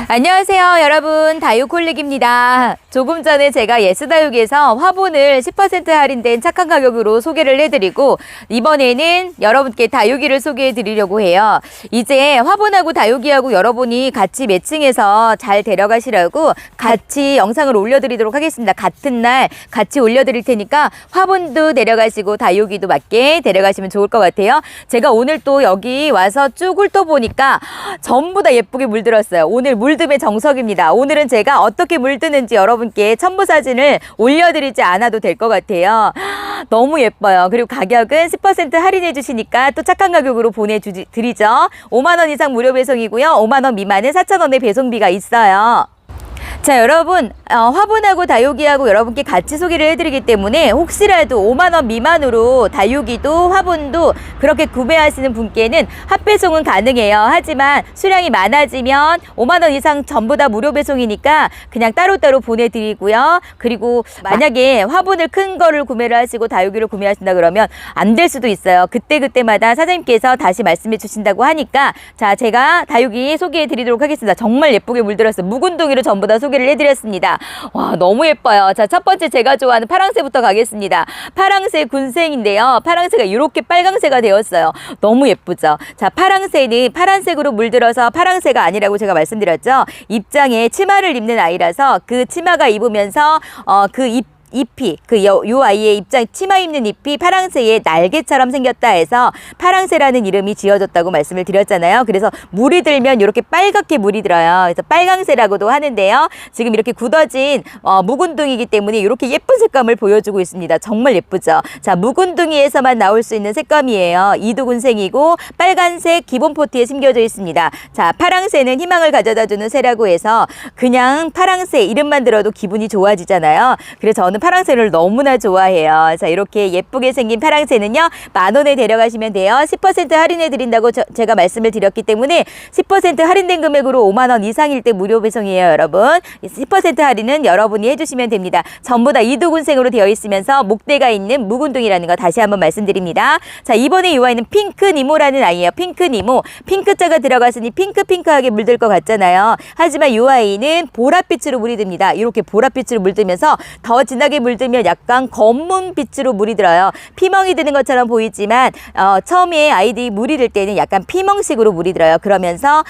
안녕하세요 여러분, 다육홀릭입니다. 조금 전에 제가 예스다육에서 화분을 10% 할인된 착한 가격으로 소개를 해드리고, 이번에는 여러분께 다육이를 소개해드리려고 해요. 이제 화분하고 다육이하고 여러분이 같이 매칭해서 잘 데려가시라고 같이 영상을 올려드리도록 하겠습니다. 같은 날 같이 올려드릴 테니까 화분도 데려가시고 다육이도 맞게 데려가시면 좋을 것 같아요. 제가 오늘 또 여기 와서 쭉 훑어보니까 전부 다 예쁘게 물들었어요. 오늘 물듬의 정석입니다. 오늘은 제가 어떻게 물드는지 여러분께 첨부 사진을 올려드리지 않아도 될 것 같아요. 너무 예뻐요. 그리고 가격은 10% 할인해 주시니까 또 착한 가격으로 보내드리죠. 5만 원 이상 무료 배송이고요. 5만 원 미만은 4,000원의 배송비가 있어요. 자, 여러분, 화분하고 다육이하고 여러분께 같이 소개를 해드리기 때문에 혹시라도 5만 원 미만으로 다육이도 화분도 그렇게 구매하시는 분께는 합배송은 가능해요. 하지만 수량이 많아지면 5만 원 이상 전부 다 무료 배송이니까 그냥 따로따로 보내드리고요. 그리고 만약에 화분을 큰 거를 구매를 하시고 다육이를 구매하신다 그러면 안 될 수도 있어요. 그때그때마다 사장님께서 다시 말씀해 주신다고 하니까, 자, 제가 다육이 소개해 드리도록 하겠습니다. 정말 예쁘게 물들었어요. 묵은둥이로 전부 다 소개를 해드렸습니다. 와, 너무 예뻐요. 자, 첫 번째 제가 좋아하는 파랑새부터 가겠습니다. 파랑새 군생인데요. 파랑새가 이렇게 빨강새가 되었어요. 너무 예쁘죠? 자, 파랑새는 파란색으로 물들어서 파랑새가 아니라고 제가 말씀드렸죠. 입장에 치마를 입는 아이라서 그 치마가 입으면서 잎이 요 아이의 입장 치마 입는 잎이 파랑새의 날개처럼 생겼다 해서 파랑새라는 이름이 지어졌다고 말씀을 드렸잖아요. 그래서 물이 들면 이렇게 빨갛게 물이 들어요. 그래서 빨강새라고도 하는데요. 지금 이렇게 굳어진 묵은둥이기 때문에 이렇게 예쁜 색감을 보여주고 있습니다. 정말 예쁘죠? 자, 묵은둥이에서만 나올 수 있는 색감이에요. 이두군생이고 빨간색 기본 포트에 심겨져 있습니다. 자, 파랑새는 희망을 가져다주는 새라고 해서 그냥 파랑새 이름만 들어도 기분이 좋아지잖아요. 그래서 저는 파랑새를 너무나 좋아해요. 자, 이렇게 예쁘게 생긴 파랑새는요, 10,000원에 데려가시면 돼요. 10% 할인해 드린다고 제가 말씀을 드렸기 때문에 10% 할인된 금액으로 5만 원 이상일 때 무료 배송이에요, 여러분. 10% 할인은 여러분이 해주시면 됩니다. 전부 다 이두군생으로 되어 있으면서 목대가 있는 묵은둥이라는 거 다시 한번 말씀드립니다. 자, 이번에 이 아이는 핑크니모라는 아이예요. 핑크니모. 핑크자가 들어갔으니 핑크핑크하게 물들 것 같잖아요. 하지만 이 아이는 보랏빛으로 물이 듭니다. 이렇게 보랏빛으로 물들면서 더 진하게 물들면 약간 검은 빛으로 물이 들어요. 피멍이 드는 것처럼 보이지만 처음에 아이들이 물이 들 때는 약간 피멍식으로 물이 들어요. 그러면서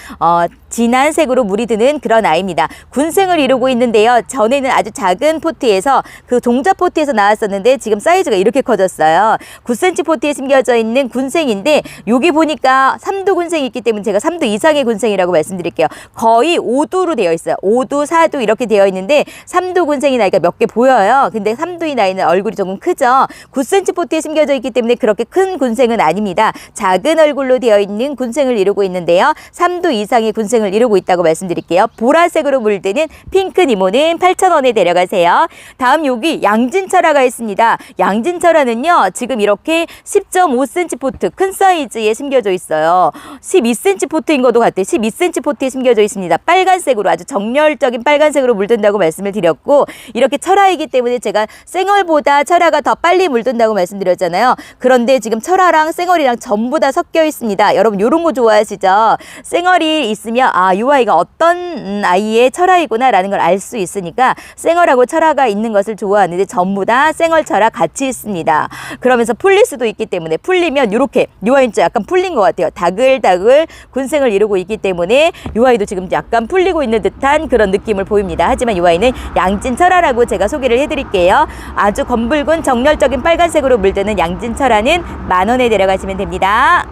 진한 색으로 물이 드는 그런 아이입니다. 군생을 이루고 있는데요. 전에는 아주 작은 포트에서 그 동자 포트에서 나왔었는데 지금 사이즈가 이렇게 커졌어요. 9cm 포트에 심겨져 있는 군생인데 여기 보니까 3두 군생이 있기 때문에 제가 3두 이상의 군생이라고 말씀드릴게요. 거의 5두로 되어 있어요. 5두, 4두 이렇게 되어 있는데 3두 군생이 나이가 몇 개 보여요. 근데 3두의 나이는 얼굴이 조금 크죠. 9cm 포트에 심겨져 있기 때문에 그렇게 큰 군생은 아닙니다. 작은 얼굴로 되어 있는 군생을 이루고 있는데요. 3두 이상의 군생을 이루고 있다고 말씀드릴게요. 보라색으로 물드는 핑크니모는 8,000원에 데려가세요. 다음 여기 양진철화가 있습니다. 양진철화는요, 지금 이렇게 10.5cm 포트 큰 사이즈에 심겨져 있어요. 12cm 포트인 것도 같아요. 12cm 포트에 심겨져 있습니다. 빨간색으로 아주 정열적인 빨간색으로 물든다고 말씀을 드렸고, 이렇게 철화이기 때문에 제가 생얼보다 철화가 더 빨리 물든다고 말씀드렸잖아요. 그런데 지금 철화랑 생얼이랑 전부 다 섞여 있습니다. 여러분 이런 거 좋아하시죠? 생얼이 있으면 이 아이가 어떤 아이의 철화이구나 라는 걸 알 수 있으니까 생얼하고 철화가 있는 것을 좋아하는데 전부 다 생얼 철화 같이 있습니다. 그러면서 풀릴 수도 있기 때문에 풀리면 이렇게 이 아이는 약간 풀린 것 같아요. 다글다글 군생을 이루고 있기 때문에 이 아이도 지금 약간 풀리고 있는 듯한 그런 느낌을 보입니다. 하지만 이 아이는 양진철화라고 제가 소개를 해드릴게요. 아주 검붉은 정열적인 빨간색으로 물드는 양진철화는 10,000원에 데려가시면 됩니다.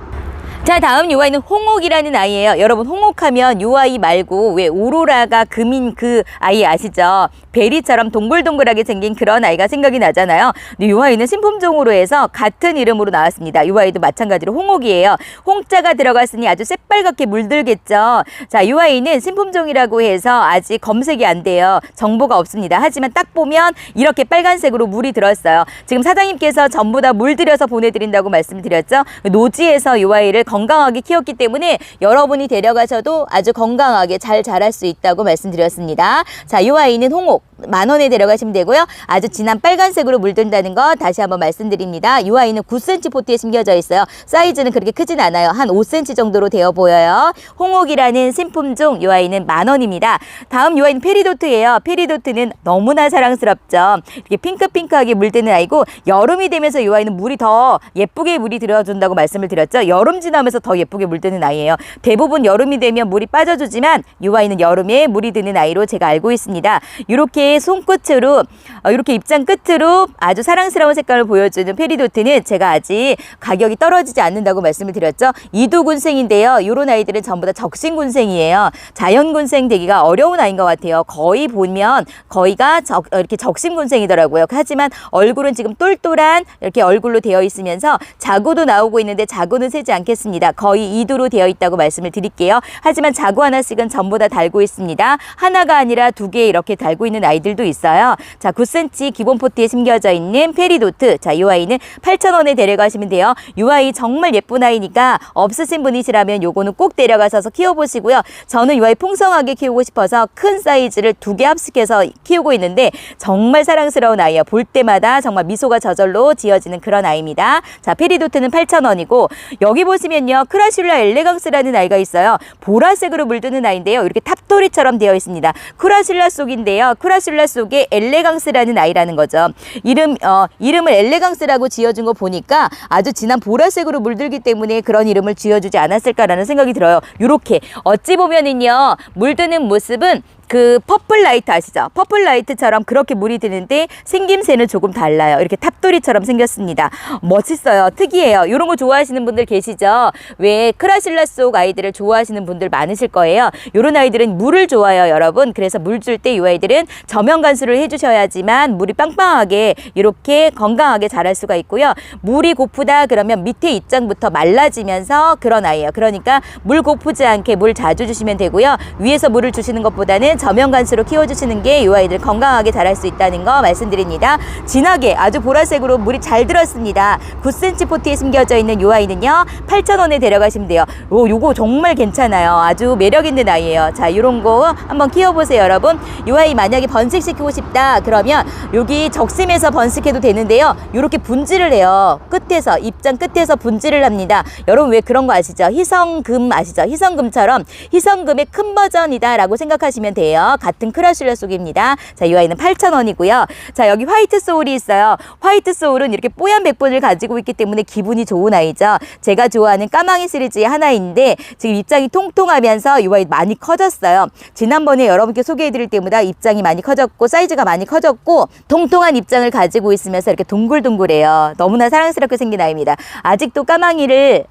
자, 다음 이 아이는 홍옥이라는 아이예요. 여러분 홍옥하면 이 아이 말고 왜 오로라가 금인 그 아이 아시죠? 베리처럼 동글동글하게 생긴 그런 아이가 생각이 나잖아요. 근데 이 아이는 신품종으로 해서 같은 이름으로 나왔습니다. 이 아이도 마찬가지로 홍옥이에요. 홍자가 들어갔으니 아주 새빨갛게 물들겠죠. 자, 이 아이는 신품종이라고 해서 아직 검색이 안 돼요. 정보가 없습니다. 하지만 딱 보면 이렇게 빨간색으로 물이 들었어요. 지금 사장님께서 전부 다 물들여서 보내드린다고 말씀드렸죠. 노지에서 이 아이를 건강하게 키웠기 때문에 여러분이 데려가셔도 아주 건강하게 잘 자랄 수 있다고 말씀드렸습니다. 자, 이 아이는 홍옥 10,000원에 데려가시면 되고요. 아주 진한 빨간색으로 물든다는 거 다시 한번 말씀드립니다. 이 아이는 9cm 포트에 심겨져 있어요. 사이즈는 그렇게 크진 않아요. 한 5cm 정도로 되어 보여요. 홍옥이라는 신품종 이 아이는 10,000원입니다. 다음 이 아이는 페리도트예요. 페리도트는 너무나 사랑스럽죠. 이렇게 핑크핑크하게 물드는 아이고 여름이 되면서 이 아이는 물이 더 예쁘게 물이 들어준다고 말씀을 드렸죠. 여름 지나면서 더 예쁘게 물드는 아이예요. 대부분 여름이 되면 물이 빠져주지만 이 아이는 여름에 물이 드는 아이로 제가 알고 있습니다. 이렇게 손끝으로 이렇게 입장 끝으로 아주 사랑스러운 색깔을 보여주는 페리도트는 제가 아직 가격이 떨어지지 않는다고 말씀을 드렸죠. 이두군생인데요. 이런 아이들은 전부 다 적신군생이에요. 자연군생 되기가 어려운 아이인 것 같아요. 거의 보면 거의가 이렇게 적신군생이더라고요. 하지만 얼굴은 지금 똘똘한 이렇게 얼굴로 되어 있으면서 자구도 나오고 있는데 자구는 세지 않겠습니다. 거의 이두로 되어 있다고 말씀을 드릴게요. 하지만 자구 하나씩은 전부 다 달고 있습니다. 하나가 아니라 2개 이렇게 달고 있는 아이들도 있어요. 자, 9cm 기본 포트에 심겨져 있는 페리도트. 자, 이 아이는 8,000원에 데려가시면 돼요. 이 아이 정말 예쁜 아이니까 없으신 분이시라면 요거는 꼭 데려가셔서 키워보시고요. 저는 이 아이 풍성하게 키우고 싶어서 큰 사이즈를 2개 합식해서 키우고 있는데 정말 사랑스러운 아이예요. 볼 때마다 정말 미소가 저절로 지어지는 그런 아이입니다. 자, 페리도트는 8,000원이고 여기 보시면요. 크라슐라 엘레강스라는 아이가 있어요. 보라색으로 물드는 아이인데요. 이렇게 탑도리처럼 되어 있습니다. 크라슐라 속인데요. 크라슐라 속에 엘레강스라는 아이라는 거죠. 이름을 엘레강스라고 지어준 거 보니까 아주 진한 보라색으로 물들기 때문에 그런 이름을 지어주지 않았을까라는 생각이 들어요. 이렇게 어찌 보면은요. 물드는 모습은 그 퍼플 라이트 아시죠? 퍼플 라이트처럼 그렇게 물이 드는데 생김새는 조금 달라요. 이렇게 탑돌이처럼 생겼습니다. 멋있어요. 특이해요. 이런 거 좋아하시는 분들 계시죠? 왜 크라실라 속 아이들을 좋아하시는 분들 많으실 거예요. 이런 아이들은 물을 좋아해요, 여러분. 그래서 물 줄 때 이 아이들은 저면 관수를 해주셔야지만 물이 빵빵하게 이렇게 건강하게 자랄 수가 있고요. 물이 고프다 그러면 밑에 입장부터 말라지면서 그런 아이예요. 그러니까 물 고프지 않게 물 자주 주시면 되고요. 위에서 물을 주시는 것보다는 저면 관수로 키워주시는 게 이 아이들 건강하게 자랄 수 있다는 거 말씀드립니다. 진하게 아주 보라색으로 물이 잘 들었습니다. 9cm 포트에 심겨져 있는 이 아이는요. 8,000원에 데려가시면 돼요. 요거 정말 괜찮아요. 아주 매력 있는 아이예요. 자, 이런 거 한번 키워보세요, 여러분. 이 아이 만약에 번식시키고 싶다 그러면 여기 적심에서 번식해도 되는데요. 이렇게 분질을 해요. 끝에서 입장 끝에서 분질을 합니다. 여러분 왜 그런 거 아시죠? 희성금 아시죠? 희성금처럼 희성금의 큰 버전이다라고 생각하시면 돼요. 같은 크라슐라 속입니다. 자, 이 아이는 8,000원이고요. 자, 여기 화이트 소울이 있어요. 화이트 소울은 이렇게 뽀얀 백본을 가지고 있기 때문에 기분이 좋은 아이죠. 제가 좋아하는 까망이 시리즈의 하나인데 지금 입장이 통통하면서 이 아이 많이 커졌어요. 지난번에 여러분께 소개해드릴 때보다 입장이 많이 커졌고 사이즈가 많이 커졌고 통통한 입장을 가지고 있으면서 이렇게 동글동글해요. 너무나 사랑스럽게 생긴 아이입니다. 아직도 까망이를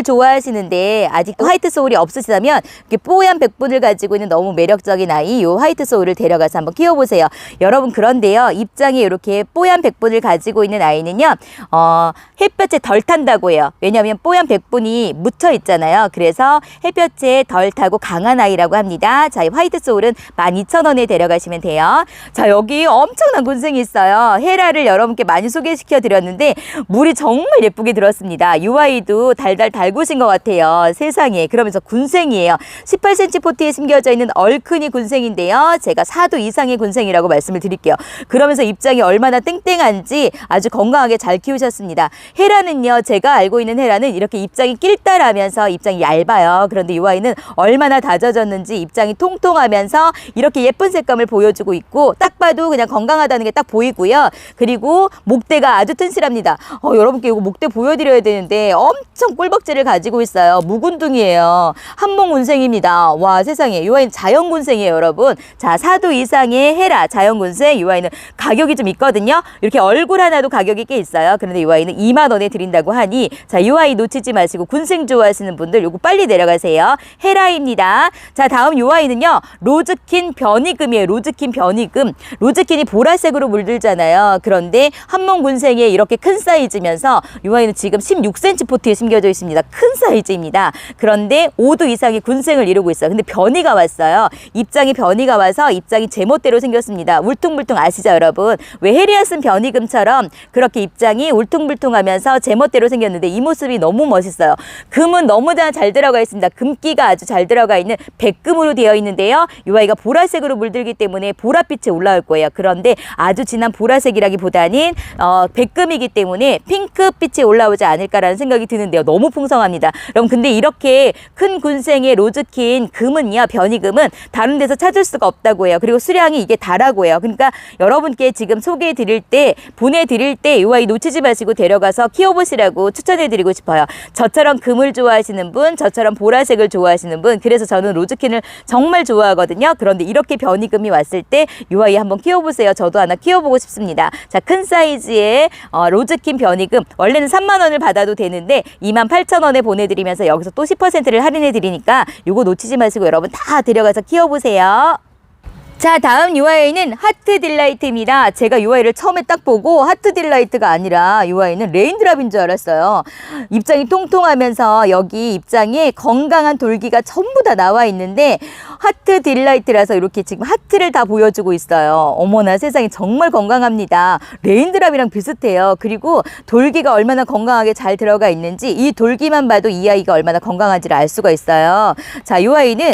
좋아하시는데 아직도 화이트 소울이 없으시다면 이렇게 뽀얀 백본을 가지고 있는 너무 매력적인 아이 이 화이트 소울을 데려가서 한번 키워보세요. 여러분 그런데요. 입장에 이렇게 뽀얀 백본을 가지고 있는 아이는요. 햇볕에 덜 탄다고 해요. 왜냐하면 뽀얀 백본이 묻혀 있잖아요. 그래서 햇볕에 덜 타고 강한 아이라고 합니다. 자, 이 화이트 소울은 12,000원에 데려가시면 돼요. 자, 여기 엄청난 군생이 있어요. 헤라를 여러분께 많이 소개시켜 드렸는데 물이 정말 예쁘게 들었습니다. 이 아이도 달달 달구신 것 같아요. 세상에. 그러면서 군생이에요. 18cm 포트에 심겨져 있는 얼큰이 군생인데요. 제가 4도 이상의 군생이라고 말씀을 드릴게요. 그러면서 입장이 얼마나 땡땡한지 아주 건강하게 잘 키우셨습니다. 헤라는요. 제가 알고 있는 헤라는 이렇게 입장이 낄딸하면서 입장이 얇아요. 그런데 이 아이는 얼마나 다져졌는지 입장이 통통하면서 이렇게 예쁜 색감을 보여주고 있고 딱 봐도 그냥 건강하다는 게 딱 보이고요. 그리고 목대가 아주 튼실합니다. 여러분께 이거 목대 보여드려야 되는데 엄청 꿀벅지를 가지고 있어요. 묵은둥이에요. 한몽군생입니다. 와, 세상에. 이 아이는 자연군생이에요, 여러분. 자, 4도 이상의 헤라 자연군생. 이 아이는 가격이 좀 있거든요. 이렇게 얼굴 하나도 가격이 꽤 있어요. 그런데 이 아이는 2만원에 드린다고 하니 자, 이 아이 놓치지 마시고 군생 좋아하시는 분들 요거 빨리 내려가세요. 헤라입니다. 자, 다음 이 아이는요. 로즈킨 변이금이에요. 로즈킨 변이금. 로즈킨이 보라색으로 물들잖아요. 그런데 한몽군생에 이렇게 큰 사이즈면서 이 아이는 지금 16cm 포트에 심겨져 있습니다. 큰 사이즈입니다. 그런데 5도 이상의 군생을 이루고 있어요. 근데 변이 변이가 왔어요. 입장이 변이가 와서 입장이 제멋대로 생겼습니다. 울퉁불퉁 아시죠, 여러분? 왜 헤리아슨 변이금처럼 그렇게 입장이 울퉁불퉁하면서 제멋대로 생겼는데 이 모습이 너무 멋있어요. 금은 너무나 잘 들어가 있습니다. 금기가 아주 잘 들어가 있는 백금으로 되어 있는데요. 이 아이가 보라색으로 물들기 때문에 보랏빛에 올라올 거예요. 그런데 아주 진한 보라색이라기보다는 백금이기 때문에 핑크빛이 올라오지 않을까라는 생각이 드는데요. 너무 풍성합니다. 여러분, 근데 이렇게 큰 군생의 로즈킨 금은요, 변이금은 다른 데서 찾을 수가 없다고 해요. 그리고 수량이 이게 다라고 해요. 그러니까 여러분께 지금 소개해 드릴 때, 보내드릴 때 이 아이 놓치지 마시고 데려가서 키워보시라고 추천해 드리고 싶어요. 저처럼 금을 좋아하시는 분, 저처럼 보라색을 좋아하시는 분, 그래서 저는 로즈킨을 정말 좋아하거든요. 그런데 이렇게 변이금이 왔을 때 이 아이 한번 키워보세요. 저도 하나 키워보고 싶습니다. 자, 큰 사이즈의 로즈킨 변이금, 원래는 3만 원을 받아도 되는데 28,000원에 보내드리면서 여기서 또 10%를 할인해 드리니까 이거 놓치지 마시고 여러분 다 데려가서 키워보세요. 자, 다음 UI는 하트 딜라이트입니다. 제가 UI를 처음에 딱 보고 하트 딜라이트가 아니라 UI는 레인드랍인 줄 알았어요. 입장이 통통하면서 여기 입장에 건강한 돌기가 전부 다 나와 있는데 하트 딜라이트라서 이렇게 지금 하트를 다 보여주고 있어요. 어머나 세상에, 정말 건강합니다. 레인드랍이랑 비슷해요. 그리고 돌기가 얼마나 건강하게 잘 들어가 있는지 이 돌기만 봐도 이 아이가 얼마나 건강한지를 알 수가 있어요. 자, 이 아이는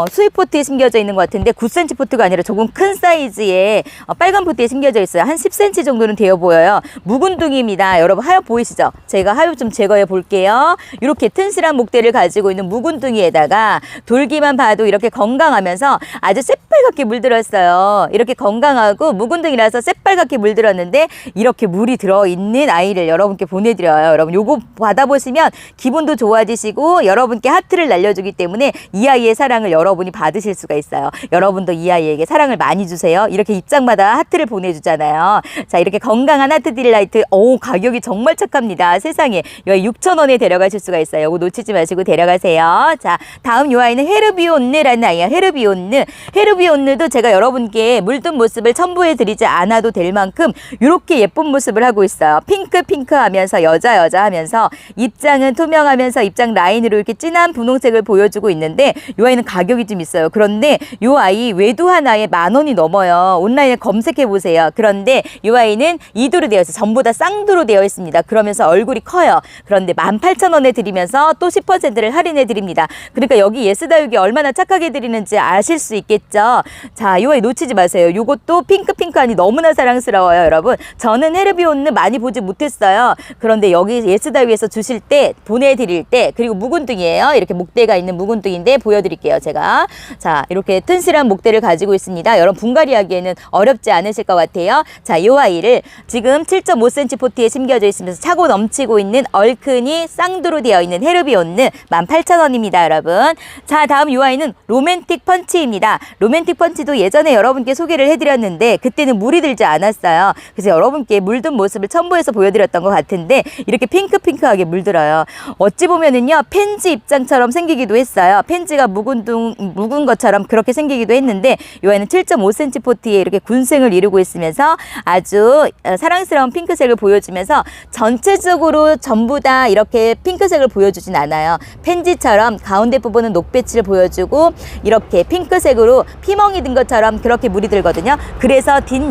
수입 포트에 심겨져 있는 것 같은데 9cm 포트가 아니라 조금 큰 사이즈의 빨간 포트에 심겨져 있어요. 한 10cm 정도는 되어 보여요. 묵은둥이입니다. 여러분 하엽 보이시죠? 제가 하엽 좀 제거해 볼게요. 이렇게 튼실한 목대를 가지고 있는 묵은둥이에다가 돌기만 봐도 이렇게 건강하면서 아주 새빨갛게 물들었어요. 이렇게 건강하고 묵은둥이라서 새빨갛게 물들었는데 이렇게 물이 들어있는 아이를 여러분께 보내드려요. 여러분 요거 받아보시면 기분도 좋아지시고 여러분께 하트를 날려주기 때문에 이 아이의 사랑을 여러분이 받으실 수가 있어요. 여러분도 이 아이에게 사랑을 많이 주세요. 이렇게 입장마다 하트를 보내주잖아요. 자, 이렇게 건강한 하트 딜라이트. 오, 가격이 정말 착합니다. 세상에. 여기 6,000원에 데려가실 수가 있어요. 이거 놓치지 마시고 데려가세요. 자, 다음 이 아이는 헤르비온느라는 아이야. 헤르비온느. 헤르비온느도 제가 여러분께 물든 모습을 첨부해 드리지 않아도 될 만큼 이렇게 예쁜 모습을 하고 있어요. 핑크 하면서 여자 하면서 입장은 투명하면서 입장 라인으로 이렇게 진한 분홍색을 보여주고 있는데 이 아이는 가격이 좀 있어요. 그런데 이 아이 외두 하나에 10,000원이 넘어요. 온라인에 검색해 보세요. 그런데 이 아이는 2두로 되어 있어요. 전부 다 쌍두로 되어 있습니다. 그러면서 얼굴이 커요. 그런데 18,000원에 드리면서 또 10%를 할인해 드립니다. 그러니까 여기 예스다육이 얼마나 착하게 드리는지 아실 수 있겠죠. 자, 이 아이 놓치지 마세요. 이것도 핑크하니 너무나 사랑스러워요, 여러분. 저는 헤르비온느 많이 보지 못했어요. 그런데 여기 예스다육에서 주실 때, 보내드릴 때, 그리고 묵은둥이에요. 이렇게 목대가 있는 묵은둥인데 보여드릴게요, 제가. 자, 이렇게 튼실한 목대를 가지고 있습니다. 여러분 분갈이하기에는 어렵지 않으실 것 같아요. 자, 이 아이를 지금 7.5cm 포트에 심겨져 있으면서 차고 넘치고 있는 얼큰이 쌍두로 되어 있는 헤르비온느 18,000원입니다, 여러분. 자, 다음 이 아이는 로맨틱 펀치입니다. 로맨틱 펀치도 예전에 여러분께 소개를 해드렸는데 그때는 물이 들지 않았어요. 그래서 여러분께 물든 모습을 첨부해서 보여드렸던 것 같은데 이렇게 핑크하게 물들어요. 어찌 보면은요 펜지 입장처럼 생기기도 했어요. 펜지가 묵은 것처럼 그렇게 생기기도 했는데 이 아이는 7.5cm 포트에 이렇게 군생을 이루고 있으면서 아주 사랑스러운 핑크색을 보여주면서 전체적으로 전부 다 이렇게 핑크색을 보여주진 않아요. 펜지처럼 가운데 부분은 녹빛을 보여주고 이렇게 핑크색으로 피멍이 든 것처럼 그렇게 물이 들거든요. 그래서 뒷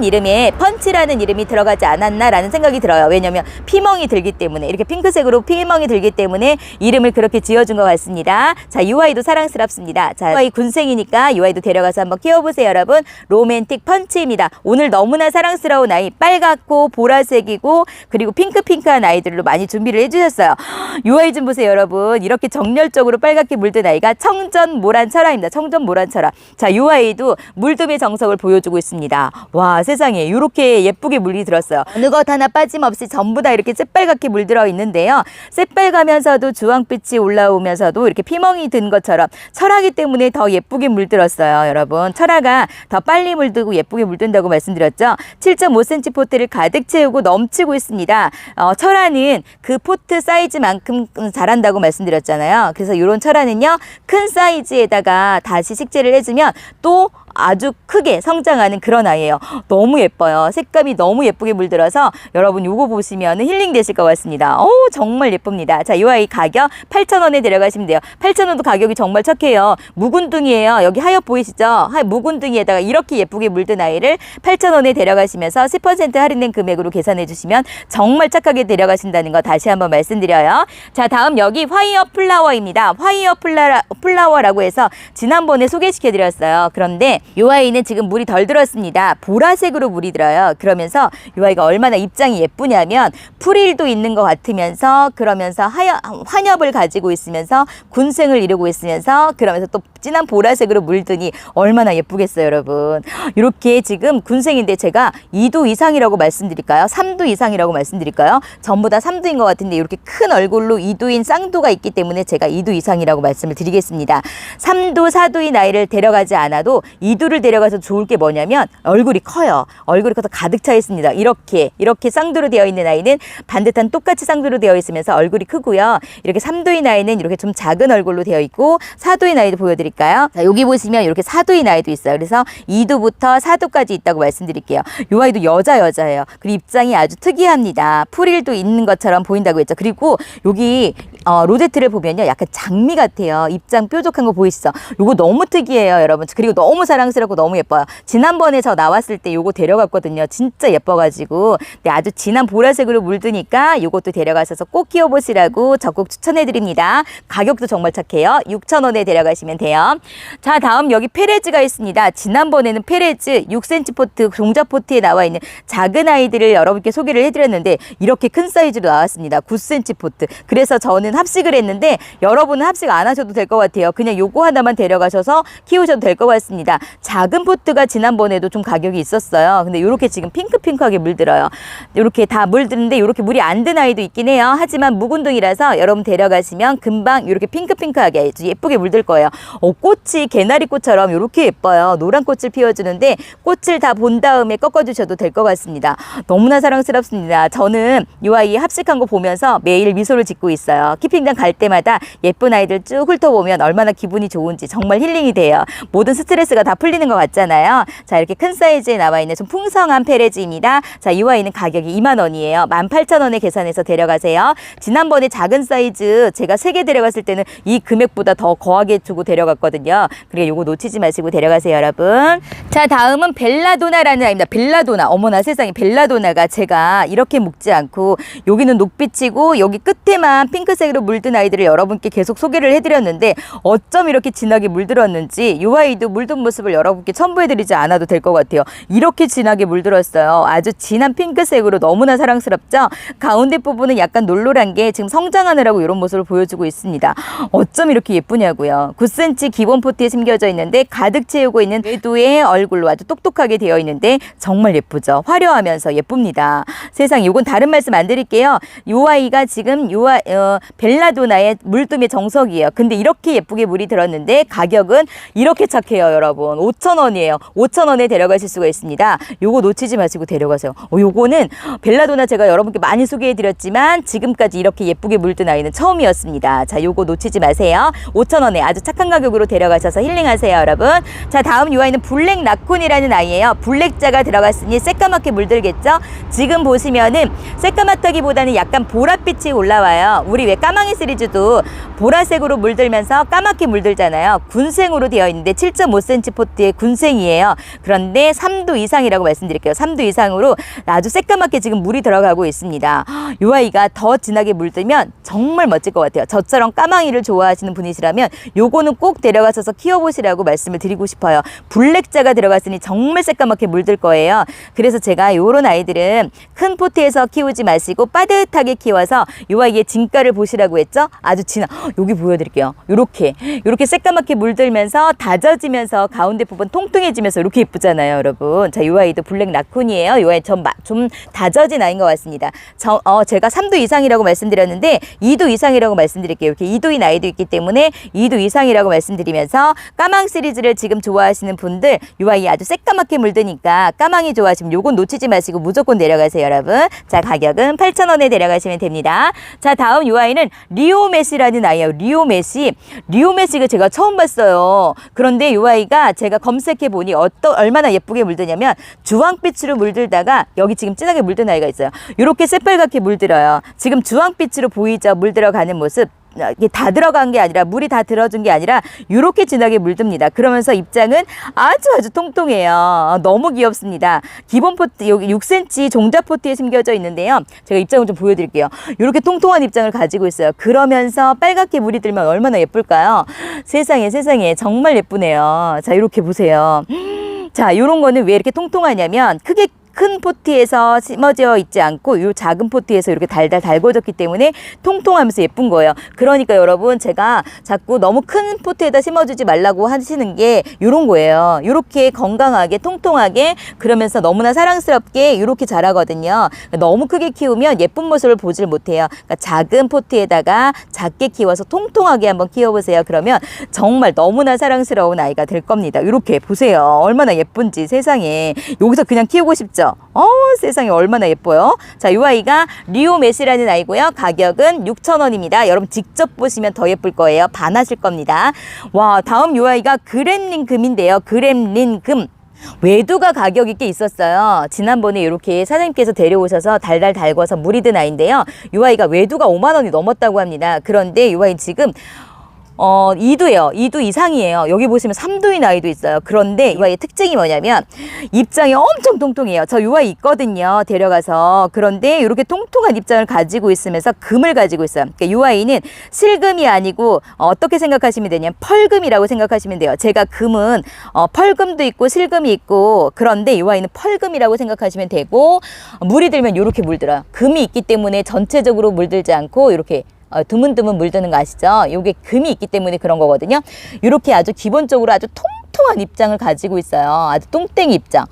이름에 펀치라는 이름이 들어가지 않았나라는 생각이 들어요. 왜냐면 피멍이 들기 때문에 이렇게 핑크색으로 피멍이 들기 때문에 이름을 그렇게 지어준 것 같습니다. 자, 이 아이도 사랑스럽습니다. 자, 이 아이 군생이니까 이 아이도 데려가서 한번 키워보세요, 여러분. 로맨틱 펀치입니다. 오늘 너무나 사랑스러운 아이, 빨갛고 보라색이고 그리고 핑크한 아이들로 많이 준비를 해주셨어요. 이 아이 좀 보세요, 여러분. 이렇게 정열적으로 빨갛게 물든 아이가 청전모란철화입니다. 청전모란철화. 자, 이 아이도 물듬의 정석을 보여주고 있습니다. 와, 세상에 이렇게 예쁘게 물이 들었어요. 어느 것 하나 빠짐없이 전부 다 이렇게 새빨갛게 물들어 있는데요. 새빨가면서도 주황빛이 올라오면서도 이렇게 피멍이 든 것처럼 철화기 때문에 더 예쁘게 물들었어요, 여러분. 철화가 더 빨리 물들고 예쁘게 물든다고 말씀드렸죠. 7.5cm 포트를 가득 채우고 넘치고 있습니다. 철화는 그 포트 사이즈만큼 자란다고 말씀드렸잖아요. 그래서 이런 철화는요 큰 사이즈에다가 다시 식재를 해주면 또 아주 크게 성장하는 그런 아이예요. 너무 예뻐요. 색감이 너무 예쁘게 물들어서 여러분 요거 보시면 힐링 되실 것 같습니다. 정말 예쁩니다. 자, 이 아이 가격 8,000원에 데려가시면 돼요. 8,000원도 가격이 정말 착해요. 묵은둥이에요. 여기 하얗 보이시죠? 묵은둥이에다가 이렇게 예쁘게 물든 아이를 8,000원에 데려가시면서 10% 할인된 금액으로 계산해 주시면 정말 착하게 데려가신다는 거 다시 한번 말씀드려요. 자, 다음 여기 화이어 플라워입니다. 화이어 플라워라고 해서 지난번에 소개시켜 드렸어요. 그런데 이 아이는 지금 물이 덜 들었습니다. 보라색으로 물이 들어요. 그러면서 이 아이가 얼마나 입장이 예쁘냐면 풀일도 있는 것 같으면서 그러면서 환엽을 가지고 있으면서 군생을 이루고 있으면서 그러면서 또 진한 보라색으로 물드니 얼마나 예쁘겠어요, 여러분. 이렇게 지금 군생인데 제가 2도 이상이라고 말씀드릴까요? 3도 이상이라고 말씀드릴까요? 전부 다 3도인 것 같은데 이렇게 큰 얼굴로 2도인 쌍도가 있기 때문에 제가 2도 이상이라고 말씀을 드리겠습니다. 3도, 4도인 아이를 데려가지 않아도 2도를 데려가서 좋을 게 뭐냐면 얼굴이 커요. 얼굴이 커서 가득 차 있습니다. 이렇게 쌍도로 되어 있는 아이는 반듯한 똑같이 쌍도로 되어 있으면서 얼굴이 크고요. 이렇게 3도인 아이는 이렇게 좀 작은 얼굴로 되어 있고 4도인 아이도 보여드릴게요. 자, 여기 보시면 이렇게 4도인 아이도 있어요. 그래서 2도부터 4도까지 있다고 말씀드릴게요. 이 아이도 여자예요. 그리고 입장이 아주 특이합니다. 풀일도 있는 것처럼 보인다고 했죠. 그리고 여기 로제트를 보면요. 약간 장미 같아요. 입장 뾰족한 거 보이시죠? 요거 너무 특이해요, 여러분. 그리고 너무 사랑스럽고 너무 예뻐요. 지난번에 저 나왔을 때 요거 데려갔거든요. 진짜 예뻐가지고. 네, 아주 진한 보라색으로 물드니까 요것도 데려가셔서 꼭 키워보시라고 적극 추천해드립니다. 가격도 정말 착해요. 6,000원에 데려가시면 돼요. 자, 다음 여기 페레즈가 있습니다. 지난번에는 페레즈 6cm 포트, 종자 포트에 나와 있는 작은 아이들을 여러분께 소개를 해드렸는데 이렇게 큰 사이즈로 나왔습니다. 9cm 포트. 그래서 저는 합식을 했는데 여러분은 합식 안 하셔도 될 것 같아요. 그냥 요거 하나만 데려가셔서 키우셔도 될 것 같습니다. 작은 포트가 지난번에도 좀 가격이 있었어요. 근데 이렇게 지금 핑크핑크하게 물들어요. 이렇게 다 물드는데 이렇게 물이 안 든 아이도 있긴 해요. 하지만 묵은둥이라서 여러분 데려가시면 금방 이렇게 핑크핑크하게 예쁘게 물들 거예요. 꽃이 개나리꽃처럼 이렇게 예뻐요. 노란 꽃을 피워주는데 꽃을 다 본 다음에 꺾어주셔도 될 것 같습니다. 너무나 사랑스럽습니다. 저는 이 아이 합식한 거 보면서 매일 미소를 짓고 있어요. 키핑장 갈 때마다 예쁜 아이들 쭉 훑어보면 얼마나 기분이 좋은지 정말 힐링이 돼요. 모든 스트레스가 다 풀리는 것 같잖아요. 자, 이렇게 큰 사이즈에 나와 있는 좀 풍성한 페레즈입니다. 자, 이 아이는 가격이 20,000원이에요. 18,000원에 계산해서 데려가세요. 지난번에 작은 사이즈 제가 3개 데려갔을 때는 이 금액보다 더 거하게 주고 데려갔거든요. 그래, 요거 놓치지 마시고 데려가세요, 여러분. 자, 다음은 벨라도나라는 아이입니다. 벨라도나. 어머나 세상에, 벨라도나가 제가 이렇게 묶지 않고 여기는 녹빛이고 여기 끝에만 핑크색으로 물든 아이들을 여러분께 계속 소개를 해드렸는데 어쩜 이렇게 진하게 물들었는지 이 아이도 물든 모습을 여러분께 첨부해드리지 않아도 될 것 같아요. 이렇게 진하게 물들었어요. 아주 진한 핑크색으로 너무나 사랑스럽죠? 가운데 부분은 약간 놀놀한 게 지금 성장하느라고 이런 모습을 보여주고 있습니다. 어쩜 이렇게 예쁘냐고요. 9cm 기본 포트에 심겨져 있는데 가득 채우고 있는 궤도의 얼굴로 아주 똑똑하게 되어 있는데 정말 예쁘죠? 화려하면서 예쁩니다. 세상, 요건 다른 말씀 안 드릴게요. 요 아이가 지금 벨라도나의 물둠의 정석이에요. 근데 이렇게 예쁘게 물이 들었는데 가격은 이렇게 착해요, 여러분. 5,000원이에요. 5,000원에 데려가실 수가 있습니다. 요거 놓치지 마시고 데려가세요. 요거는 벨라도나 제가 여러분께 많이 소개해드렸지만 지금까지 이렇게 예쁘게 물든 아이는 처음이었습니다. 자, 요거 놓치지 마세요. 5,000원에 아주 착한 가격으로 데려가셔서 힐링하세요, 여러분. 자, 다음 이 아이는 블랙 라쿤이라는 아이예요. 블랙자가 들어갔으니 새까맣게 물들겠죠? 지금 보시면은 새까맣다기보다는 약간 보랏빛이 올라와요. 우리 왜 까망이 시리즈도 보라색으로 물들면서 까맣게 물들잖아요. 군생으로 되어 있는데 7.5cm 포트의 군생이에요. 그런데 3도 이상이라고 말씀드릴게요. 3도 이상으로 아주 새까맣게 지금 물이 들어가고 있습니다. 이 아이가 더 진하게 물들면 정말 멋질 것 같아요. 저처럼 까망이를 좋아하시는 분이시라면 요거는 꼭 데려가셔서 키워보시라고 말씀을 드리고 싶어요. 블랙자가 들어갔으니 정말 새까맣게 물들 거예요. 그래서 제가 요런 아이들은 큰 포트에서 키우지 마시고 빠듯하게 키워서 이 아이의 진가를 보시라고 했죠. 아주 진한, 여기 보여드릴게요. 요렇게 새까맣게 물들면서 다져지면서 가운데 부분 통통해지면서 이렇게 예쁘잖아요, 여러분. 자, 이 아이도 블랙 라쿤이에요. 이 아이 좀 다져진 아이인 것 같습니다. 제가 3도 이상이라고 말씀드렸는데 2도 이상이라고 말씀드릴게요. 이렇게 2도인 아이도 있기 때문에 2도 이상이라고 말씀드리면서 까망 시리즈를 지금 좋아하시는 분들 이 아이 아주 새까맣게 물드니까 까망이 좋아하시면 요건 놓치지 마시고 무조건 데려가세요, 여러분. 자, 가격은 8,000원에 데려가시면 됩니다. 자, 다음 이 아이는 리오메시라는 아이예요. 리오메시. 리오메시가 제가 처음 봤어요. 그런데 이 아이가 제가 검색해 보니 얼마나 예쁘게 물드냐면 주황빛으로 물들다가 여기 지금 진하게 물든 아이가 있어요. 이렇게 새빨갛게 물들어요. 지금 주황빛으로 보이죠? 물들어가는 모습. 이게 다 들어간 게 아니라 물이 다 들어준 게 아니라 이렇게 진하게 물듭니다. 그러면서 입장은 아주 통통해요. 너무 귀엽습니다. 기본 포트 여기 6cm 종자 포트에 심겨져 있는데요. 제가 입장을 좀 보여드릴게요. 이렇게 통통한 입장을 가지고 있어요. 그러면서 빨갛게 물이 들면 얼마나 예쁠까요? 세상에 정말 예쁘네요. 자, 이렇게 보세요. 자, 요런 거는 왜 이렇게 통통하냐면 큰 포트에서 심어져 있지 않고 이 작은 포트에서 이렇게 달달 달궈졌기 때문에 통통하면서 예쁜 거예요. 그러니까 여러분 제가 자꾸 너무 큰 포트에다 심어주지 말라고 하시는 게 이런 거예요. 이렇게 건강하게 통통하게 그러면서 너무나 사랑스럽게 이렇게 자라거든요. 너무 크게 키우면 예쁜 모습을 보질 못해요. 그러니까 작은 포트에다가 작게 키워서 통통하게 한번 키워보세요. 그러면 정말 너무나 사랑스러운 아이가 될 겁니다. 이렇게 보세요. 얼마나 예쁜지 세상에. 여기서 그냥 키우고 싶죠? 세상에 얼마나 예뻐요. 자, 이 아이가 리오메시라는 아이고요. 가격은 6,000원입니다. 여러분 직접 보시면 더 예쁠 거예요. 반하실 겁니다. 와, 다음 이 아이가 그렘린 금인데요. 그렘린 금. 외두가 가격 있게 있었어요. 지난번에 이렇게 사장님께서 데려오셔서 달달 달궈서 물이 든 아이인데요. 이 아이가 외두가 5만 원이 넘었다고 합니다. 그런데 이 아이 지금 2두예요. 2두 이상이에요. 여기 보시면 3두인 아이도 있어요. 그런데 이 아이의 특징이 뭐냐면 입장이 엄청 통통해요. 저 이 아이 있거든요. 데려가서. 그런데 이렇게 통통한 입장을 가지고 있으면서 금을 가지고 있어요. 그러니까 이 아이는 실금이 아니고 어떻게 생각하시면 되냐면 펄금이라고 생각하시면 돼요. 제가 금은 펄금도 있고 실금이 있고 그런데 이 아이는 펄금이라고 생각하시면 되고 물이 들면 이렇게 물들어요. 금이 있기 때문에 전체적으로 물들지 않고 이렇게 드문드문 물드는 거 아시죠? 이게 금이 있기 때문에 그런 거거든요. 이렇게 아주 기본적으로 아주 통통한 입장을 가지고 있어요. 아주 똥땡이 입장.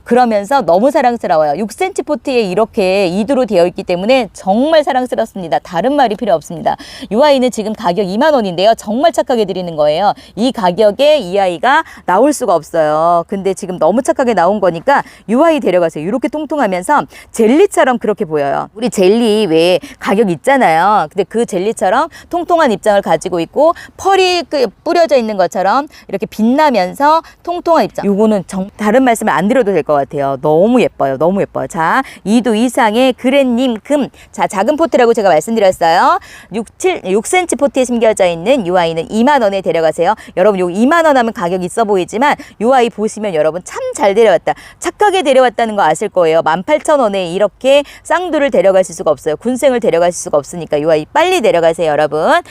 그러면서 너무 사랑스러워요. 6cm 포트에 이렇게 2두로 되어 있기 때문에 정말 사랑스럽습니다. 다른 말이 필요 없습니다. 이 아이는 지금 가격 2만 원인데요. 정말 착하게 드리는 거예요. 이 가격에 이 아이가 나올 수가 없어요. 근데 지금 너무 착하게 나온 거니까 이 아이 데려가세요. 이렇게 통통하면서 젤리처럼 그렇게 보여요. 우리 젤리 왜 가격 있잖아요. 근데 그 젤리처럼 통통한 입장을 가지고 있고 펄이 뿌려져 있는 것처럼 이렇게 빛나면서 통통한 입장. 요거는 다른 말씀을 안 드려도 될 것 같아요. 너무 예뻐요. 너무 예뻐요. 자, 2두 이상의 그랜님 금. 자, 작은 포트라고 제가 말씀드렸어요. 6cm 포트에 심겨져 있는 이 아이는 2만 원에 데려가세요. 여러분 요 2만 원 하면 가격 있어 보이지만 이 아이 보시면 여러분 참 잘 데려왔다. 착하게 데려왔다는 거 아실 거예요. 18,000원에 이렇게 쌍두를 데려가실 수가 없어요. 군생을 데려가실 수가 없으니까 이 아이 빨리 데려가세요, 여러분.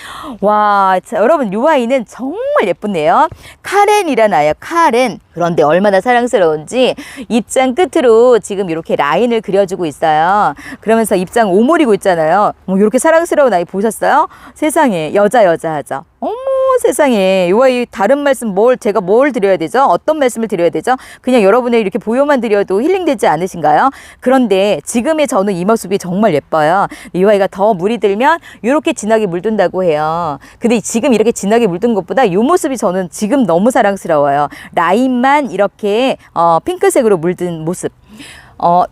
와, 자, 여러분 이 아이는 정말 예쁘네요. 카렌이라는 아이예요. 카렌. 그런데 얼마나 사랑스러운지 입장 끝으로 지금 이렇게 라인을 그려주고 있어요. 그러면서 입장 오므리고 있잖아요. 이렇게 사랑스러운 아이 보셨어요? 세상에 여자 하죠. 어머 세상에 이 아이 다른 말씀 제가 뭘 드려야 되죠? 어떤 말씀을 드려야 되죠? 그냥 여러분의 이렇게 보여만 드려도 힐링되지 않으신가요? 그런데 지금의 저는 이 모습이 정말 예뻐요. 이 아이가 더 물이 들면 이렇게 진하게 물든다고 해요. 근데 지금 이렇게 진하게 물든 것보다 이 모습이 저는 지금 너무 사랑스러워요. 라인만 이렇게 핑크색으로 물든 모습.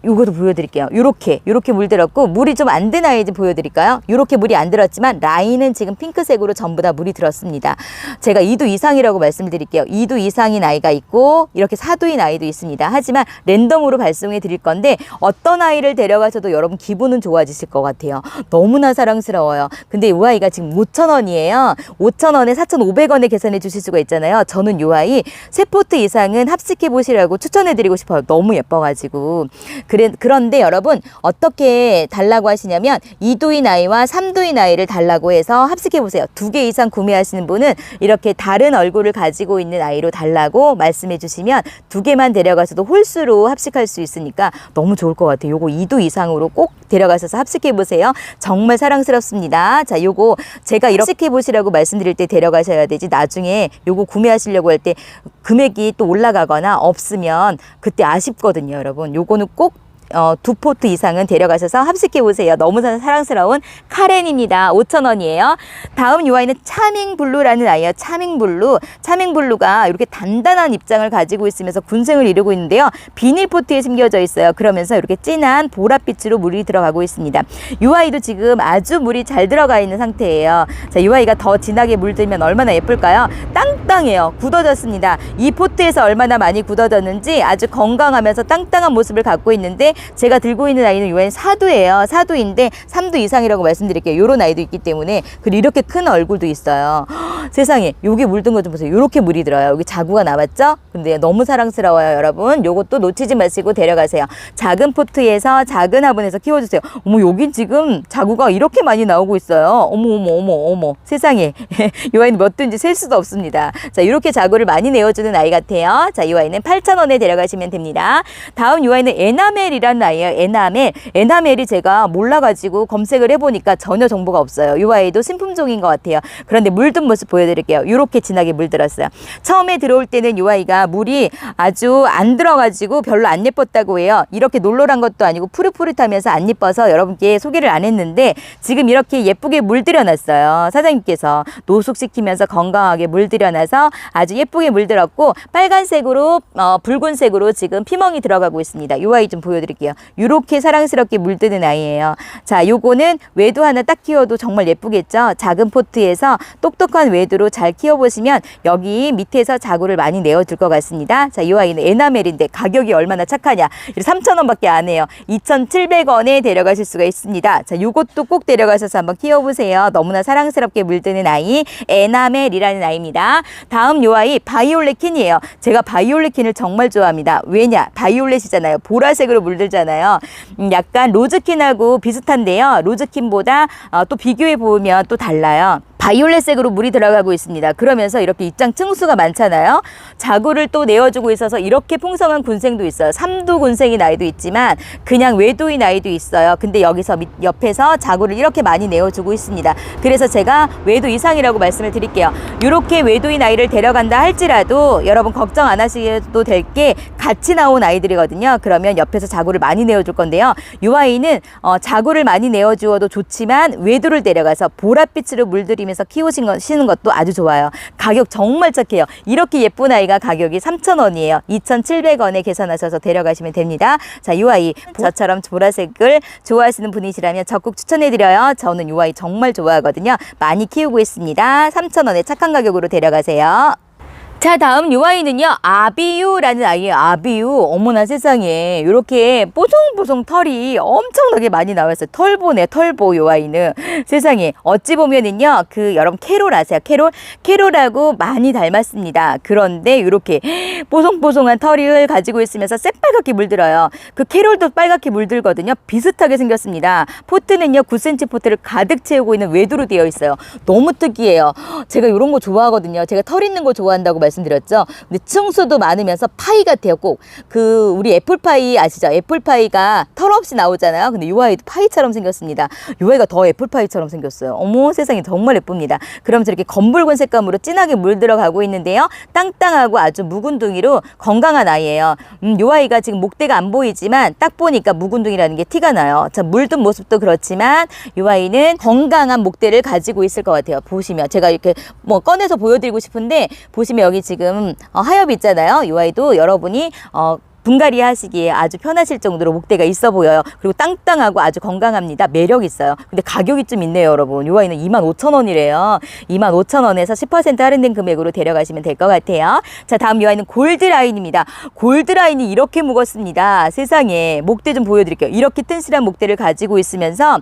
요것도 보여드릴게요. 요렇게 물들었고, 물이 좀 안 든 아이 좀 보여드릴까요? 요렇게 물이 안 들었지만, 라인은 지금 핑크색으로 전부 다 물이 들었습니다. 제가 2두 이상이라고 말씀드릴게요. 2두 이상인 아이가 있고, 이렇게 4두인 아이도 있습니다. 하지만, 랜덤으로 발송해 드릴 건데, 어떤 아이를 데려가셔도 여러분 기분은 좋아지실 것 같아요. 너무나 사랑스러워요. 근데 이 아이가 지금 5,000원이에요. 5,000원에 4,500원에 계산해 주실 수가 있잖아요. 저는 이 아이 3포트 이상은 합식해 보시라고 추천해 드리고 싶어요. 너무 예뻐가지고. 그런데 여러분 어떻게 달라고 하시냐면 2두인 아이와 3두인 아이를 달라고 해서 합식해 보세요. 2개 이상 구매하시는 분은 이렇게 다른 얼굴을 가지고 있는 아이로 달라고 말씀해 주시면 2개만 데려가서도 홀수로 합식할 수 있으니까 너무 좋을 것 같아요. 요거 2두 이상으로 꼭 데려가셔서 합식해 보세요. 정말 사랑스럽습니다. 자, 요거 제가 이렇게 합식해 보시라고 말씀드릴 때 데려가셔야 되지, 나중에 요거 구매하시려고 할 때 금액이 또 올라가거나 없으면 그때 아쉽거든요, 여러분. 요거는 꼭 두 포트 이상은 데려가셔서 합식해 보세요. 너무 사랑스러운 카렌입니다. 5,000원이에요. 다음 이 아이는 차밍블루라는 아이예요. 차밍블루. 차밍블루가 이렇게 단단한 입장을 가지고 있으면서 군생을 이루고 있는데요. 비닐 포트에 심겨져 있어요. 그러면서 이렇게 진한 보랏빛으로 물이 들어가고 있습니다. 이 아이도 지금 아주 물이 잘 들어가 있는 상태예요. 자, 이 아이가 더 진하게 물들면 얼마나 예쁠까요? 땅땅해요. 굳어졌습니다. 이 포트에서 얼마나 많이 굳어졌는지 아주 건강하면서 땅땅한 모습을 갖고 있는데, 제가 들고 있는 아이는 이 아이는 사두예요. 사두인데 3두 이상이라고 말씀드릴게요. 요런 아이도 있기 때문에. 그리고 이렇게 큰 얼굴도 있어요. 허, 세상에, 여기 물든 거 좀 보세요. 요렇게 물이 들어요. 여기 자구가 남았죠? 근데 너무 사랑스러워요, 여러분. 요것도 놓치지 마시고 데려가세요. 작은 포트에서 작은 화분에서 키워주세요. 어머, 여긴 지금 자구가 이렇게 많이 나오고 있어요. 어머. 세상에. 이 아이는 몇 두인지 셀 수도 없습니다. 자, 이렇게 자구를 많이 내어주는 아이 같아요. 자, 이 아이는 8,000원에 데려가시면 됩니다. 다음 이 아이는 에나멜이라는 아이예요. 에나멜. 에나멜이 제가 몰라가지고 검색을 해보니까 전혀 정보가 없어요. 이 아이도 신품종인 것 같아요. 그런데 물든 모습 보여드릴게요. 이렇게 진하게 물들었어요. 처음에 들어올 때는 이 아이가 물이 아주 안 들어가지고 별로 안 예뻤다고 해요. 이렇게 놀놀한 것도 아니고 푸릇푸릇하면서 안 예뻐서 여러분께 소개를 안 했는데, 지금 이렇게 예쁘게 물들여놨어요. 사장님께서 노숙시키면서 건강하게 물들여놔서 아주 예쁘게 물들었고, 빨간색으로 붉은색으로 지금 피멍이 들어가고 있습니다. 이 아이 좀 보여드릴게요. 이렇게 사랑스럽게 물드는 아이예요. 자, 요거는 외두 하나 딱 키워도 정말 예쁘겠죠. 작은 포트에서 똑똑한 외두로 잘 키워보시면 여기 밑에서 자구를 많이 내어줄 것 같습니다. 자, 이 아이는 에나멜인데 가격이 얼마나 착하냐. 3,000원밖에 안 해요. 2,700원에 데려가실 수가 있습니다. 자, 요것도 꼭 데려가셔서 한번 키워보세요. 너무나 사랑스럽게 물드는 아이, 에나멜이라는 아이입니다. 다음 요 아이 바이올렛킨이에요. 제가 바이올렛킨을 정말 좋아합니다. 왜냐? 바이올렛이잖아요. 보라색으로 물들잖아요. 약간 로즈킨하고 비슷한데요. 로즈킨보다 또 비교해 보면 또 달라요. 바이올렛색으로 물이 들어가고 있습니다. 그러면서 이렇게 입장 층수가 많잖아요. 자구를 또 내어주고 있어서 이렇게 풍성한 군생도 있어요. 3두 군생인 아이도 있지만 그냥 외두인 아이도 있어요. 근데 여기서 옆에서 자구를 이렇게 많이 내어주고 있습니다. 그래서 제가 외두 이상이라고 말씀을 드릴게요. 이렇게 외두인 아이를 데려간다 할지라도 여러분 걱정 안 하셔도 될 게 같이 나온 아이들이거든요. 그러면 옆에서 자구를 많이 내어줄 건데요. 이 아이는 자구를 많이 내어주어도 좋지만 외두를 데려가서 보랏빛으로 물들이면서 키우시는 것도 아주 좋아요. 가격 정말 착해요. 이렇게 예쁜 아이가 가격이 3,000원이에요. 2,700원에 계산하셔서 데려가시면 됩니다. 자, 이 아이 저처럼 보라색을 좋아하시는 분이시라면 적극 추천해드려요. 저는 이 아이 정말 좋아하거든요. 많이 키우고 있습니다. 3,000원에 착한 가격으로 데려가세요. 자, 다음 요 아이는요, 아비유라는 아이예요. 아비유. 어머나 세상에. 이렇게 뽀송뽀송 털이 엄청나게 많이 나왔어요. 털보네, 털보 요 아이는. 세상에. 어찌 보면은요, 여러분 캐롤 아세요? 캐롤하고 많이 닮았습니다. 그런데 이렇게 뽀송뽀송한 털을 가지고 있으면서 새빨갛게 물들어요. 캐롤도 빨갛게 물들거든요. 비슷하게 생겼습니다. 포트는요, 9cm 포트를 가득 채우고 있는 외두로 되어 있어요. 너무 특이해요. 제가 이런 거 좋아하거든요. 제가 털 있는 거 좋아한다고 말씀드렸죠. 근데 층수도 많으면서 파이 같아요. 꼭 우리 애플파이 아시죠? 애플파이가 털 없이 나오잖아요. 근데 이 아이도 파이처럼 생겼습니다. 이 아이가 더 애플파이처럼 생겼어요. 어머 세상에 정말 예쁩니다. 그럼 저렇게 검붉은 색감으로 진하게 물들어가고 있는데요. 땅땅하고 아주 묵은둥이로 건강한 아이예요. 이 아이가 지금 목대가 안 보이지만 딱 보니까 묵은둥이라는 게 티가 나요. 자, 물든 모습도 그렇지만 이 아이는 건강한 목대를 가지고 있을 것 같아요. 보시면 제가 이렇게 꺼내서 보여드리고 싶은데 보시면 여기 지금 하엽이 있잖아요. 이 아이도 여러분이 분갈이 하시기에 아주 편하실 정도로 목대가 있어 보여요. 그리고 땅땅하고 아주 건강합니다. 매력 있어요. 근데 가격이 좀 있네요, 여러분. 이 아이는 25,000원이래요. 25,000원에서 10% 할인된 금액으로 데려가시면 될 것 같아요. 자, 다음 이 아이는 골드라인입니다. 골드라인이 이렇게 묵었습니다. 세상에. 목대 좀 보여드릴게요. 이렇게 튼실한 목대를 가지고 있으면서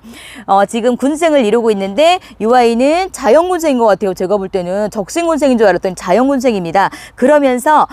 지금 군생을 이루고 있는데 이 아이는 자연군생인 것 같아요. 제가 볼 때는 적생군생인 줄 알았더니 자연군생입니다. 그러면서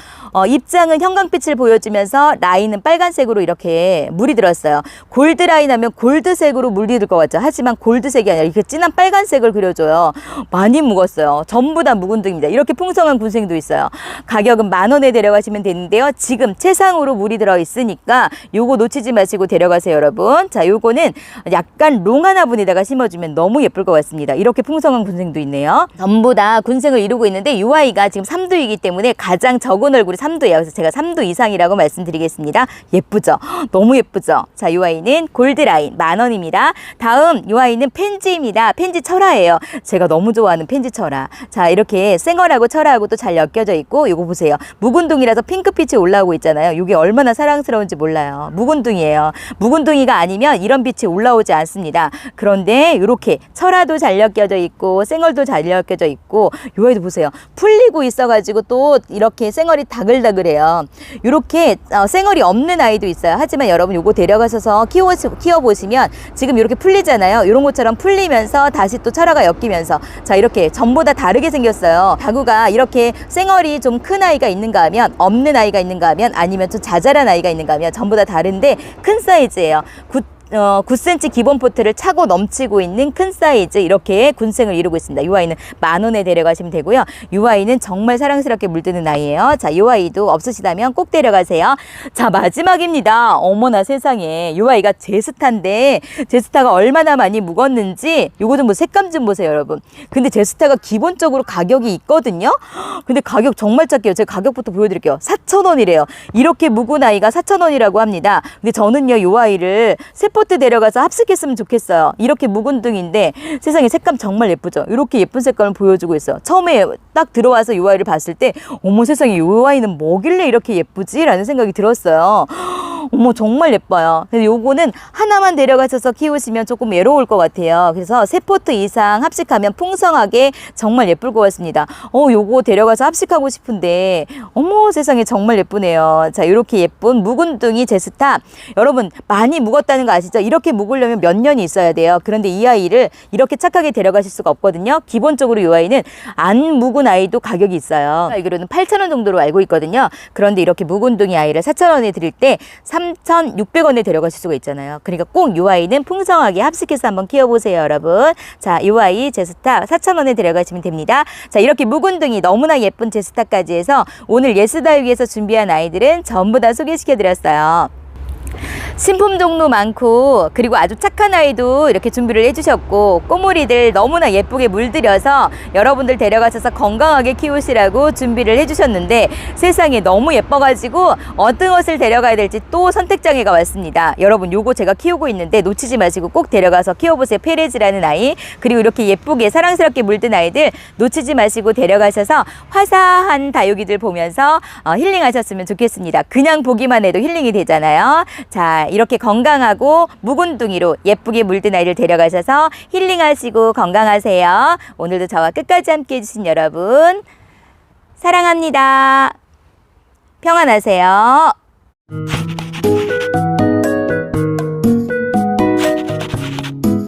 입장은 형광빛을 보여주면서 라인은 빨간색으로 이렇게 물이 들었어요. 골드 라인 하면 골드색으로 물이 들 것 같죠. 하지만 골드색이 아니라 이렇게 진한 빨간색을 그려줘요. 많이 묵었어요. 전부 다 묵은둥입니다. 이렇게 풍성한 군생도 있어요. 가격은 10,000원에 데려가시면 되는데요. 지금 최상으로 물이 들어있으니까 요거 놓치지 마시고 데려가세요, 여러분. 자, 요거는 약간 롱한 화분에다가 심어주면 너무 예쁠 것 같습니다. 이렇게 풍성한 군생도 있네요. 전부 다 군생을 이루고 있는데 이 아이가 지금 3두이기 때문에 가장 적은 얼굴이 3두예요. 그래서 제가 3두 이상이라고 말씀드렸습니다. 드리겠습니다. 예쁘죠? 너무 예쁘죠? 자, 이 아이는 골드라인 10,000원입니다. 다음 이 아이는 펜지입니다. 펜지 철화예요. 제가 너무 좋아하는 펜지 철화. 자, 이렇게 생얼하고 철화하고 또 잘 엮여져 있고, 이거 보세요. 묵은둥이라서 핑크빛이 올라오고 있잖아요. 이게 얼마나 사랑스러운지 몰라요. 묵은둥이에요. 묵은둥이가 아니면 이런 빛이 올라오지 않습니다. 그런데 이렇게 철화도 잘 엮여져 있고 생얼도 잘 엮여져 있고, 이 아이도 보세요. 풀리고 있어가지고 또 이렇게 생얼이 다글다글해요. 이렇게 생얼이 없는 아이도 있어요. 하지만 여러분 요거 데려가셔서 키워보시면 지금 이렇게 풀리잖아요. 이런 것처럼 풀리면서 다시 또 철화가 엮이면서, 자, 이렇게 전부 다 다르게 생겼어요. 다구가 이렇게 생얼이 좀 큰 아이가 있는가 하면, 없는 아이가 있는가 하면, 아니면 좀 자잘한 아이가 있는가 하면 전부 다 다른데 큰 사이즈예요. 9cm 기본 포트를 차고 넘치고 있는 큰 사이즈, 이렇게 군생을 이루고 있습니다. 이 아이는 10,000원에 데려가시면 되고요. 이 아이는 정말 사랑스럽게 물드는 아이예요. 자, 이 아이도 없으시다면 꼭 데려가세요. 자, 마지막입니다. 어머나 세상에, 이 아이가 제스타인데 제스타가 얼마나 많이 묵었는지 요거 좀 색감 좀 보세요, 여러분. 근데 제스타가 기본적으로 가격이 있거든요. 근데 가격 정말 작게요. 제가 가격부터 보여드릴게요. 4,000원이래요. 이렇게 묵은 아이가 4,000원이라고 합니다. 근데 저는요, 이 아이를 세포트 데려가서 합식했으면 좋겠어요. 이렇게 묵은둥인데 세상에 색감 정말 예쁘죠. 이렇게 예쁜 색감을 보여주고 있어요. 처음에 딱 들어와서 이 아이를 봤을 때, 어머 세상에, 이 아이는 뭐길래 이렇게 예쁘지? 라는 생각이 들었어요. 어머, 정말 예뻐요. 근데 요거는 하나만 데려가셔서 키우시면 조금 외로울 것 같아요. 그래서 3포트 이상 합식하면 풍성하게 정말 예쁠 것 같습니다. 요거 데려가서 합식하고 싶은데, 어머 세상에, 정말 예쁘네요. 자, 이렇게 예쁜 묵은둥이 제스타. 여러분 많이 묵었다는 거 아시죠? 이렇게 묵으려면 몇 년이 있어야 돼요. 그런데 이 아이를 이렇게 착하게 데려가실 수가 없거든요. 기본적으로 이 아이는 안 묵은 아이도 가격이 있어요. 알기로는 8,000원 정도로 알고 있거든요. 그런데 이렇게 묵은둥이 아이를 4,000원에 드릴 때 3,600원에 데려가실 수가 있잖아요. 그러니까 꼭 이 아이는 풍성하게 합식해서 한번 키워보세요, 여러분. 자, 이 아이 제스타 4,000원에 데려가시면 됩니다. 자, 이렇게 묵은둥이 너무나 예쁜 제스타까지 해서 오늘 예스다육에서 준비한 아이들은 전부 다 소개시켜드렸어요. 신품 종류 많고, 그리고 아주 착한 아이도 이렇게 준비를 해주셨고, 꼬물이들 너무나 예쁘게 물들여서 여러분들 데려가셔서 건강하게 키우시라고 준비를 해주셨는데, 세상에 너무 예뻐가지고 어떤 것을 데려가야 될지 또 선택장애가 왔습니다. 여러분 요거 제가 키우고 있는데 놓치지 마시고 꼭 데려가서 키워보세요. 페레즈라는 아이, 그리고 이렇게 예쁘게 사랑스럽게 물든 아이들 놓치지 마시고 데려가셔서 화사한 다육이들 보면서 힐링하셨으면 좋겠습니다. 그냥 보기만 해도 힐링이 되잖아요. 자, 이렇게 건강하고 묵은둥이로 예쁘게 물든 아이를 데려가셔서 힐링하시고 건강하세요. 오늘도 저와 끝까지 함께 해주신 여러분 사랑합니다. 평안하세요.